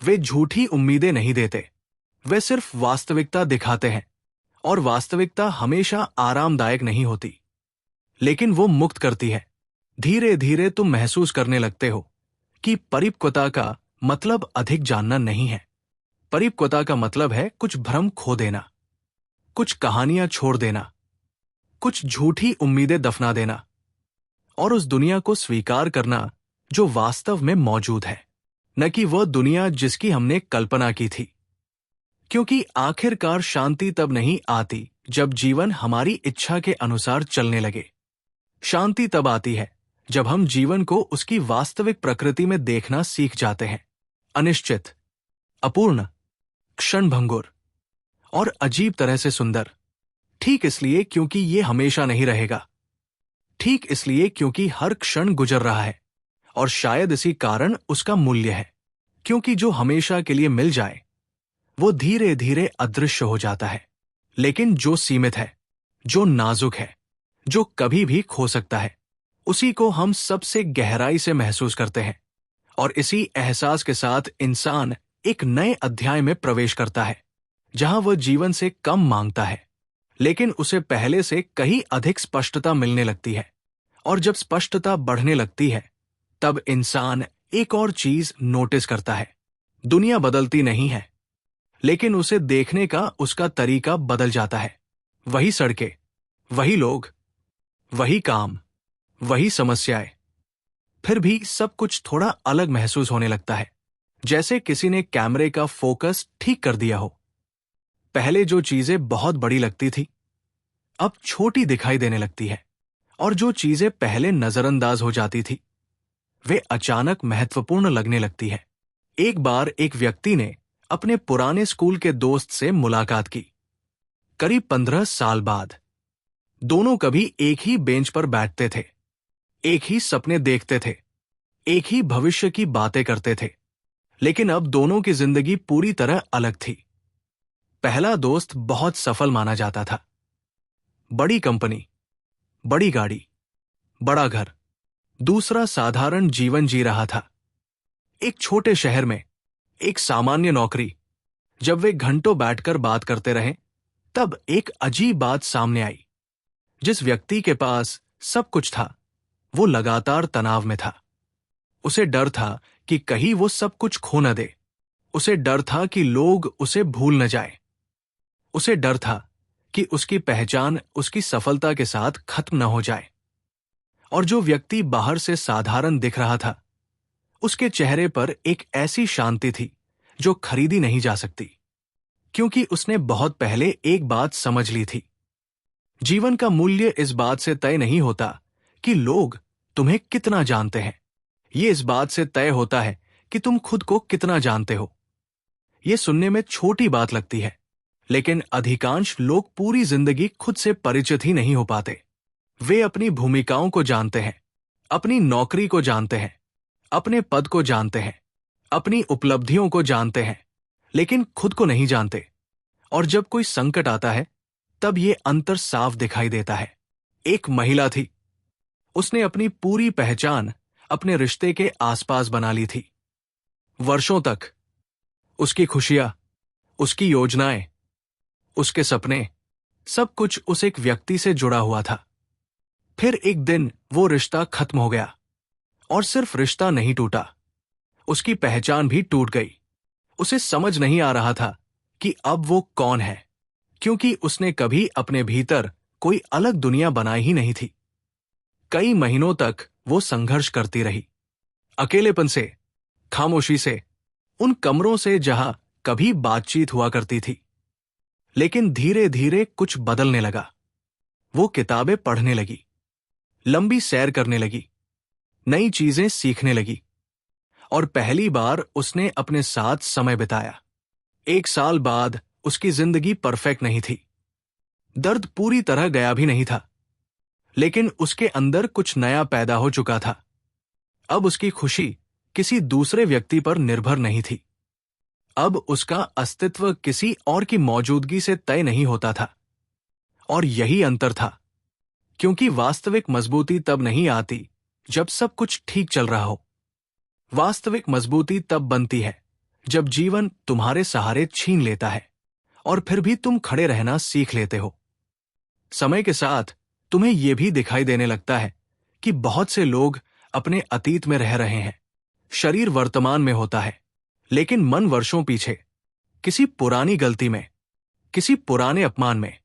वे झूठी उम्मीदें नहीं देते, वे सिर्फ वास्तविकता दिखाते हैं। और वास्तविकता हमेशा आरामदायक नहीं होती, लेकिन वो मुक्त करती है। धीरे धीरे तुम महसूस करने लगते हो कि परिपक्वता का मतलब अधिक जानना नहीं है। परिपक्वता का मतलब है कुछ भ्रम खो देना, कुछ कहानियां छोड़ देना, कुछ झूठी उम्मीदें दफना देना और उस दुनिया को स्वीकार करना जो वास्तव में मौजूद है, न कि वह दुनिया जिसकी हमने कल्पना की थी। क्योंकि आखिरकार शांति तब नहीं आती जब जीवन हमारी इच्छा के अनुसार चलने लगे। शांति तब आती है जब हम जीवन को उसकी वास्तविक प्रकृति में देखना सीख जाते हैं। अनिश्चित, अपूर्ण, क्षणभंगुर और अजीब तरह से सुंदर। ठीक इसलिए क्योंकि ये हमेशा नहीं रहेगा। ठीक इसलिए क्योंकि हर क्षण गुजर रहा है। और शायद इसी कारण उसका मूल्य है, क्योंकि जो हमेशा के लिए मिल जाए वो धीरे धीरे अदृश्य हो जाता है। लेकिन जो सीमित है, जो नाजुक है, जो कभी भी खो सकता है, उसी को हम सबसे गहराई से महसूस करते हैं। और इसी एहसास के साथ इंसान एक नए अध्याय में प्रवेश करता है, जहां वह जीवन से कम मांगता है, लेकिन उसे पहले से कहीं अधिक स्पष्टता मिलने लगती है। और जब स्पष्टता बढ़ने लगती है, तब इंसान एक और चीज नोटिस करता है। दुनिया बदलती नहीं है, लेकिन उसे देखने का उसका तरीका बदल जाता है। वही सड़कें, वही लोग, वही काम, वही समस्याएं, फिर भी सब कुछ थोड़ा अलग महसूस होने लगता है, जैसे किसी ने कैमरे का फोकस ठीक कर दिया हो। पहले जो चीजें बहुत बड़ी लगती थी, अब छोटी दिखाई देने लगती है। और जो चीजें पहले नजरअंदाज हो जाती थी, वे अचानक महत्वपूर्ण लगने लगती है। एक बार एक व्यक्ति ने अपने पुराने स्कूल के दोस्त से मुलाकात की। करीब 15 साल बाद। दोनों कभी एक ही बेंच पर बैठते थे, एक ही सपने देखते थे, एक ही भविष्य की बातें करते थे, लेकिन अब दोनों की जिंदगी पूरी तरह अलग थी। पहला दोस्त बहुत सफल माना जाता था। बड़ी कंपनी, बड़ी गाड़ी, बड़ा घर। दूसरा साधारण जीवन जी रहा था, एक छोटे शहर में, एक सामान्य नौकरी। जब वे घंटों बैठकर बात करते रहे, तब एक अजीब बात सामने आई। जिस व्यक्ति के पास सब कुछ था, वो लगातार तनाव में था। उसे डर था कि कहीं वो सब कुछ खो न दे। उसे डर था कि लोग उसे भूल न जाए। उसे डर था कि उसकी पहचान उसकी सफलता के साथ खत्म न हो जाए। और जो व्यक्ति बाहर से साधारण दिख रहा था, उसके चेहरे पर एक ऐसी शांति थी जो खरीदी नहीं जा सकती, क्योंकि उसने बहुत पहले एक बात समझ ली थी। जीवन का मूल्य इस बात से तय नहीं होता कि लोग तुम्हें कितना जानते हैं, ये इस बात से तय होता है कि तुम खुद को कितना जानते हो। ये सुनने में छोटी बात लगती है, लेकिन अधिकांश लोग पूरी जिंदगी खुद से परिचित ही नहीं हो पाते। वे अपनी भूमिकाओं को जानते हैं, अपनी नौकरी को जानते हैं, अपने पद को जानते हैं, अपनी उपलब्धियों को जानते हैं, लेकिन खुद को नहीं जानते। और जब कोई संकट आता है, तब ये अंतर साफ दिखाई देता है। एक महिला थी, उसने अपनी पूरी पहचान अपने रिश्ते के आसपास बना ली थी। वर्षों तक उसकी खुशियां, उसकी योजनाएं, उसके सपने, सब कुछ उस एक व्यक्ति से जुड़ा हुआ था। फिर एक दिन वो रिश्ता खत्म हो गया। और सिर्फ रिश्ता नहीं टूटा, उसकी पहचान भी टूट गई। उसे समझ नहीं आ रहा था कि अब वो कौन है, क्योंकि उसने कभी अपने भीतर कोई अलग दुनिया बनाई ही नहीं थी। कई महीनों तक वो संघर्ष करती रही, अकेलेपन से, खामोशी से, उन कमरों से जहां कभी बातचीत हुआ करती थी। लेकिन धीरे धीरे कुछ बदलने लगा। वो किताबें पढ़ने लगी, लंबी सैर करने लगी, नई चीजें सीखने लगी, और पहली बार उसने अपने साथ समय बिताया। 1 साल बाद उसकी जिंदगी परफेक्ट नहीं थी, दर्द पूरी तरह गया भी नहीं था, लेकिन उसके अंदर कुछ नया पैदा हो चुका था। अब उसकी खुशी किसी दूसरे व्यक्ति पर निर्भर नहीं थी। अब उसका अस्तित्व किसी और की मौजूदगी से तय नहीं होता था। और यही अंतर था, क्योंकि वास्तविक मजबूती तब नहीं आती जब सब कुछ ठीक चल रहा हो। वास्तविक मजबूती तब बनती है जब जीवन तुम्हारे सहारे छीन लेता है और फिर भी तुम खड़े रहना सीख लेते हो। समय के साथ तुम्हें यह भी दिखाई देने लगता है कि बहुत से लोग अपने अतीत में रह रहे हैं, शरीर वर्तमान में होता है, लेकिन मन वर्षों पीछे, किसी पुरानी गलती में, किसी पुराने अपमान में,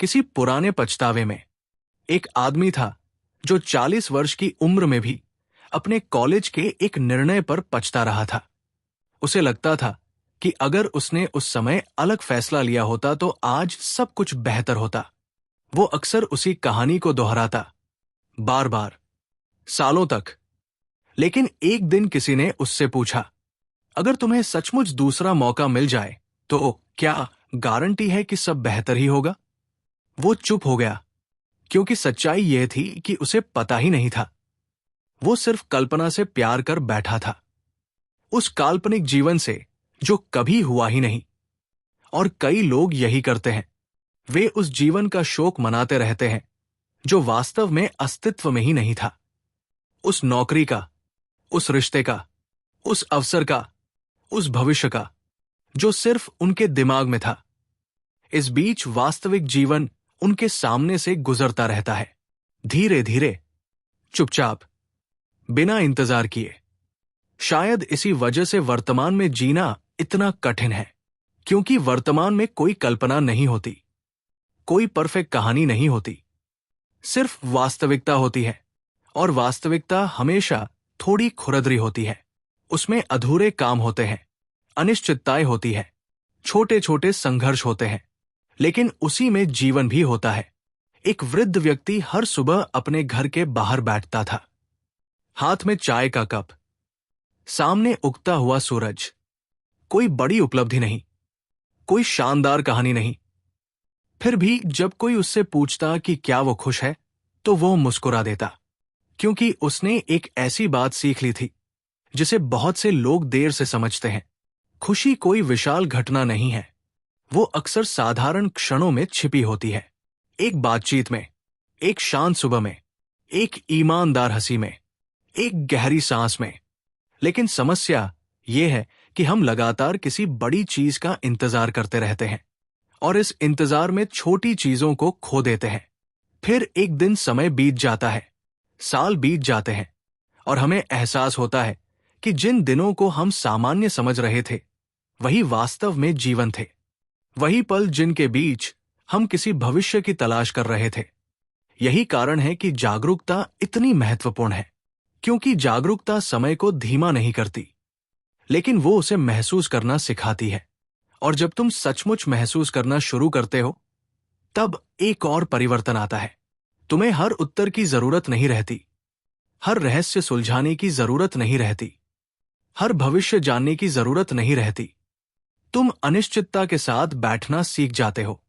किसी पुराने पछतावे में। एक आदमी था जो 40 वर्ष की उम्र में भी अपने कॉलेज के एक निर्णय पर पछता रहा था। उसे लगता था कि अगर उसने उस समय अलग फैसला लिया होता तो आज सब कुछ बेहतर होता। वो अक्सर उसी कहानी को दोहराता, बार बार, सालों तक। लेकिन एक दिन किसी ने उससे पूछा, अगर तुम्हें सचमुच दूसरा मौका मिल जाए तो क्या गारंटी है कि सब बेहतर ही होगा? वो चुप हो गया, क्योंकि सच्चाई यह थी कि उसे पता ही नहीं था। वो सिर्फ कल्पना से प्यार कर बैठा था, उस काल्पनिक जीवन से जो कभी हुआ ही नहीं। और कई लोग यही करते हैं, वे उस जीवन का शोक मनाते रहते हैं जो वास्तव में अस्तित्व में ही नहीं था। उस नौकरी का, उस रिश्ते का, उस अवसर का, उस भविष्य का, जो सिर्फ उनके दिमाग में था। इस बीच वास्तविक जीवन उनके सामने से गुजरता रहता है, धीरे धीरे, चुपचाप, बिना इंतजार किए। शायद इसी वजह से वर्तमान में जीना इतना कठिन है, क्योंकि वर्तमान में कोई कल्पना नहीं होती, कोई परफेक्ट कहानी नहीं होती, सिर्फ वास्तविकता होती है। और वास्तविकता हमेशा थोड़ी खुरदरी होती है। उसमें अधूरे काम होते हैं, अनिश्चितताएं होती है, छोटे छोटे संघर्ष होते हैं, लेकिन उसी में जीवन भी होता है। एक वृद्ध व्यक्ति हर सुबह अपने घर के बाहर बैठता था, हाथ में चाय का कप, सामने उगता हुआ सूरज। कोई बड़ी उपलब्धि नहीं, कोई शानदार कहानी नहीं। फिर भी जब कोई उससे पूछता कि क्या वो खुश है, तो वो मुस्कुरा देता, क्योंकि उसने एक ऐसी बात सीख ली थी जिसे बहुत से लोग देर से समझते हैं। खुशी कोई विशाल घटना नहीं है, वो अक्सर साधारण क्षणों में छिपी होती है। एक बातचीत में, एक शांत सुबह में, एक ईमानदार हंसी में, एक गहरी सांस में। लेकिन समस्या ये है कि हम लगातार किसी बड़ी चीज का इंतजार करते रहते हैं और इस इंतजार में छोटी चीजों को खो देते हैं। फिर एक दिन समय बीत जाता है, साल बीत जाते हैं, और हमें एहसास होता है कि जिन दिनों को हम सामान्य समझ रहे थे वही वास्तव में जीवन थे। वही पल जिनके बीच हम किसी भविष्य की तलाश कर रहे थे। यही कारण है कि जागरूकता इतनी महत्वपूर्ण है, क्योंकि जागरूकता समय को धीमा नहीं करती, लेकिन वो उसे महसूस करना सिखाती है। और जब तुम सचमुच महसूस करना शुरू करते हो, तब एक और परिवर्तन आता है। तुम्हें हर उत्तर की जरूरत नहीं रहती, हर रहस्य सुलझाने की जरूरत नहीं रहती, हर भविष्य जानने की जरूरत नहीं रहती। तुम अनिश्चितता के साथ बैठना सीख जाते हो।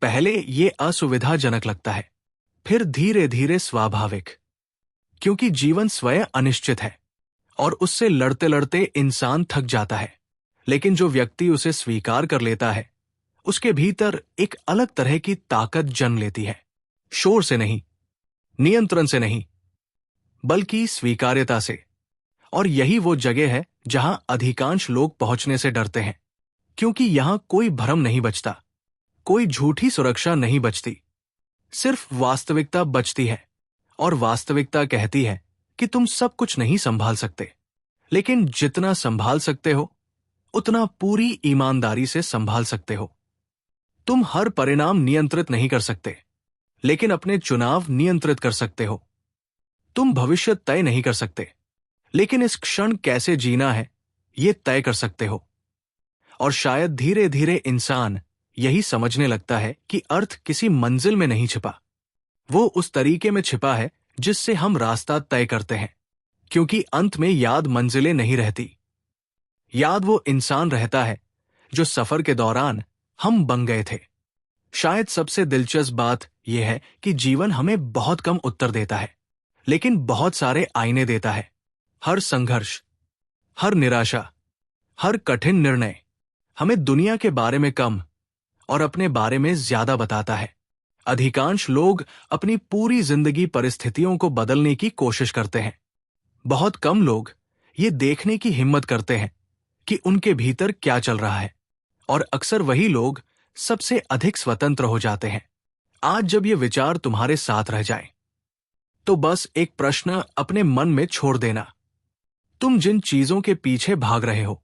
पहले ये असुविधाजनक लगता है, फिर धीरे धीरे स्वाभाविक, क्योंकि जीवन स्वयं अनिश्चित है और उससे लड़ते लड़ते इंसान थक जाता है। लेकिन जो व्यक्ति उसे स्वीकार कर लेता है, उसके भीतर एक अलग तरह की ताकत जन्म लेती है। शोर से नहीं, नियंत्रण से नहीं, बल्कि स्वीकार्यता से। और यही वो जगह है जहां अधिकांश लोग पहुंचने से डरते हैं, क्योंकि यहां कोई भ्रम नहीं बचता, कोई झूठी सुरक्षा नहीं बचती, सिर्फ वास्तविकता बचती है। और वास्तविकता कहती है कि तुम सब कुछ नहीं संभाल सकते, लेकिन जितना संभाल सकते हो उतना पूरी ईमानदारी से संभाल सकते हो। तुम हर परिणाम नियंत्रित नहीं कर सकते, लेकिन अपने चुनाव नियंत्रित कर सकते हो। तुम भविष्य तय नहीं कर सकते, लेकिन इस क्षण कैसे जीना है ये तय कर सकते हो। और शायद धीरे धीरे इंसान यही समझने लगता है कि अर्थ किसी मंजिल में नहीं छिपा, वो उस तरीके में छिपा है जिससे हम रास्ता तय करते हैं। क्योंकि अंत में याद मंजिलें नहीं रहती, याद वो इंसान रहता है जो सफर के दौरान हम बन गए थे। शायद सबसे दिलचस्प बात यह है कि जीवन हमें बहुत कम उत्तर देता है, लेकिन बहुत सारे आईने देता है। हर संघर्ष, हर निराशा, हर कठिन निर्णय हमें दुनिया के बारे में कम और अपने बारे में ज्यादा बताता है। अधिकांश लोग अपनी पूरी जिंदगी परिस्थितियों को बदलने की कोशिश करते हैं। बहुत कम लोग ये देखने की हिम्मत करते हैं कि उनके भीतर क्या चल रहा है, और अक्सर वही लोग सबसे अधिक स्वतंत्र हो जाते हैं। आज जब ये विचार तुम्हारे साथ रह जाए, तो बस एक प्रश्न अपने मन में छोड़ देना। तुम जिन चीजों के पीछे भाग रहे हो,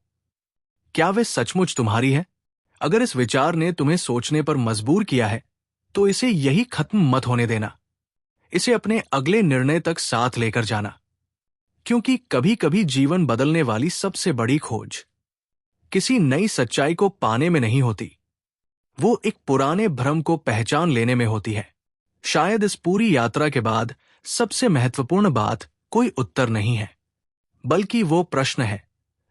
क्या वे सचमुच तुम्हारी है? अगर इस विचार ने तुम्हें सोचने पर मजबूर किया है, तो इसे यही खत्म मत होने देना। इसे अपने अगले निर्णय तक साथ लेकर जाना, क्योंकि कभी कभी जीवन बदलने वाली सबसे बड़ी खोज किसी नई सच्चाई को पाने में नहीं होती, वो एक पुराने भ्रम को पहचान लेने में होती है। शायद इस पूरी यात्रा के बाद सबसे महत्वपूर्ण बात कोई उत्तर नहीं है, बल्कि वो प्रश्न है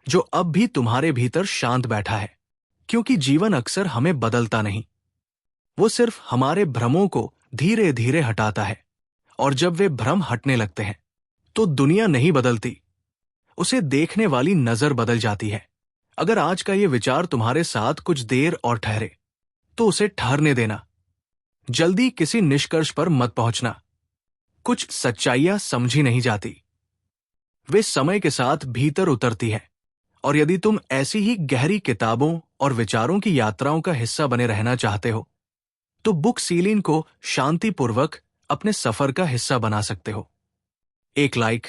जो अब भी तुम्हारे भीतर शांत बैठा है। क्योंकि जीवन अक्सर हमें बदलता नहीं, वो सिर्फ हमारे भ्रमों को धीरे धीरे हटाता है। और जब वे भ्रम हटने लगते हैं, तो दुनिया नहीं बदलती, उसे देखने वाली नजर बदल जाती है। अगर आज का ये विचार तुम्हारे साथ कुछ देर और ठहरे, तो उसे ठहरने देना। जल्दी किसी निष्कर्ष पर मत पहुंचना। कुछ सच्चाइयां समझी नहीं जाती, वे समय के साथ भीतर उतरती हैं। और यदि तुम ऐसी ही गहरी किताबों और विचारों की यात्राओं का हिस्सा बने रहना चाहते हो, तो बुक सीलिन को शांतिपूर्वक अपने सफर का हिस्सा बना सकते हो। एक लाइक,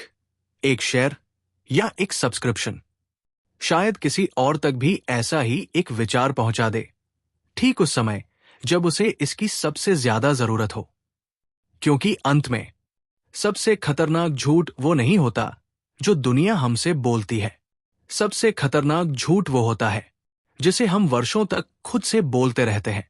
एक शेयर या एक सब्सक्रिप्शन शायद किसी और तक भी ऐसा ही एक विचार पहुंचा दे, ठीक उस समय जब उसे इसकी सबसे ज्यादा जरूरत हो। क्योंकि अंत में सबसे खतरनाक झूठ वो नहीं होता जो दुनिया हमसे बोलती है। सबसे खतरनाक झूठ वो होता है जिसे हम वर्षों तक खुद से बोलते रहते हैं।